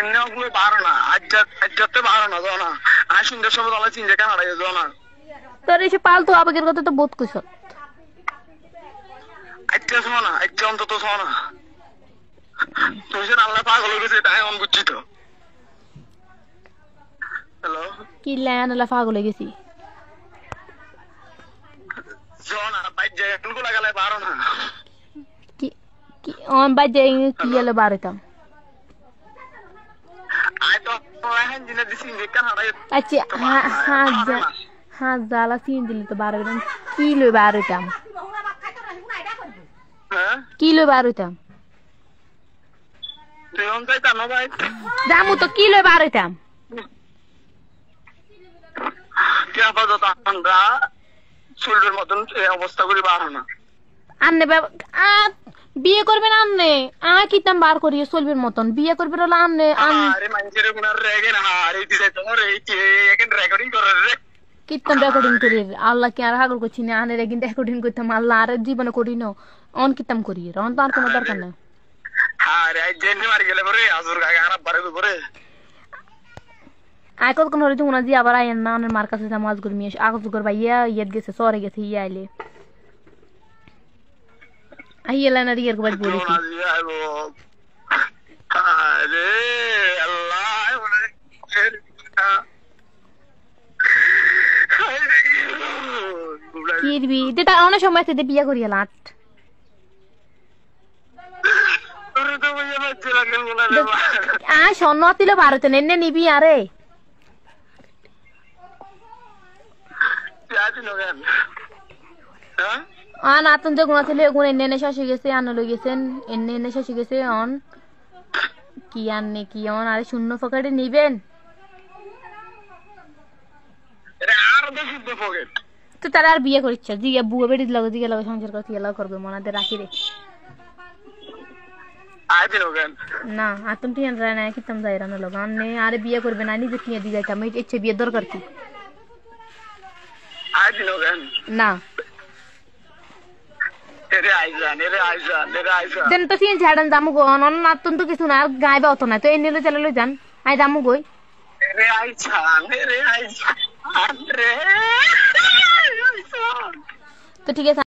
এমনি ওগুলো পারো না আজকে পারো না জানো না আর সুন্দর সময় তোমার চিন্তা কেন হারাই যাও না তোর এসে পালতু আবেগের কথা তো বোধ কুছ আজকে শোনো না আজকে অন্তত শোনো না তুমি যে আল্লাহ পাগল হয়ে গেছে এটা এমন বুঝছি তো হ্যালো কি ল্যান আল্লাহ পাগল হয়ে গেছি শোনো না বাইক যে গুলা গেলে পারো না কি কি অন বাজে কি এলো বারতাম আই তো এখন জিনে দিছি যে কেন হারাই আচ্ছা হ্যাঁ জালা সিন দিলে তো বারতাম কিলো বারতাম হ্যাঁ কিলো বারতাম তুই অন যাইতা না ভাই দামু তো কিলো বারতাম কি আপাতত আমরা চুলের মতন অবস্থা করি পারো না আন্নে বিয়ে করবেন আন্নে কিতাম বার করিয়ে চলবের মতন বিয়ে করবেন হলো আন্নে আরে মানুষের গুনার রেগে না আরে দিতে তোমার এই এখন রেকর্ডিং করে রে কিতাম রেকর্ডিং করি আল্লাহ কি আর হাগল করছি না আনে কিন্তু রেকর্ডিং করতাম আল্লাহ আর জীবনে করি না অন কিতাম করি অন তো আর কোনো দরকার নাই আরে আই জেনে মারি গেলে পরে আজুর গায়ে খারাপ বারে পরে আই কত কোন হইতো উনা জি আবার আইন না অনের মার কাছে জামাজ করি মিয়া আগজুগর ভাইয়া ইয়েত গেছে সরে গেছে ইয়া আইলে আইলা না রিয়ার কবাজ বলেছি আরে আল্লাহ বলে কিরবি এটা অনেক সময় থেকে বিয়া করিয়া লাট তোরে তো বুঝে পাচ্ছি না কেন বলা রে স্বর্ণ তিল ভারতে নেনে নিবি আরে যাবি না কেন হ্যাঁ নাতুন যে গুণা ছিল এগুন এনে শশি গেছে আনো লই গেছেন এনে শশি গেছে অন কি আননে কি অন আরে শূন্য পকেটে নিবেন আর বেশি পকেট তো তারা আর বিয়ে করিচ্ছে জিগে বুয়ে বেড়ি লাগে জিগে লাগে সংসার করতে এলাও করবে মনাতে রাখি রে আইবি না কেন না আতুন টিয়ান রায় না কিতাম যাই রানো লগ আননে আরে বিয়ে করবে না নিজে কিনে দি যাইতাম ইচ্ছে বিয়ে দরকার কি আইবি না কেন না এরে আইজান দেন তো সিন ছাড়ান দামু গো অন নাতুন তো কিছু না আর গাইবা অত না তো এনে লো চলে লই যান আই দামু গই রে আইজান রে আইজান রে তো ঠিক আছে